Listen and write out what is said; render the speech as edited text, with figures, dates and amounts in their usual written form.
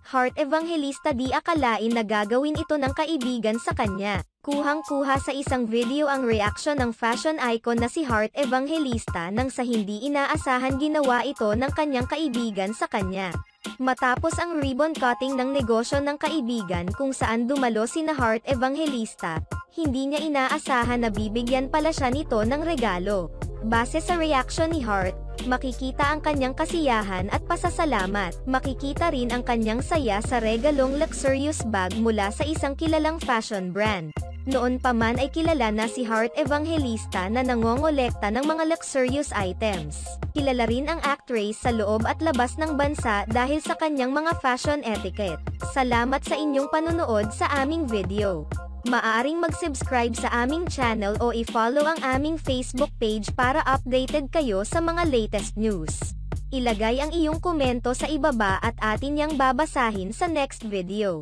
Heart Evangelista di akalain na gagawin ito ng kaibigan sa kanya. Kuhang-kuha sa isang video ang reaksyon ng fashion icon na si Heart Evangelista nang sa hindi inaasahan ginawa ito ng kanyang kaibigan sa kanya. Matapos ang ribbon cutting ng negosyo ng kaibigan kung saan dumalo sina Heart Evangelista, hindi niya inaasahan na bibigyan pala siya nito ng regalo. Base sa reaction ni Heart, makikita ang kanyang kasiyahan at pasasalamat. Makikita rin ang kanyang saya sa regalong luxurious bag mula sa isang kilalang fashion brand. Noon pa man ay kilala na si Heart Evangelista na nangongolekta ng mga luxurious items. Kilala rin ang actress sa loob at labas ng bansa dahil sa kanyang mga fashion etiquette. Salamat sa inyong panunood sa aming video. Maaaring mag-subscribe sa aming channel o i-follow ang aming Facebook page para updated kayo sa mga latest news. Ilagay ang iyong komento sa ibaba at atin yang babasahin sa next video.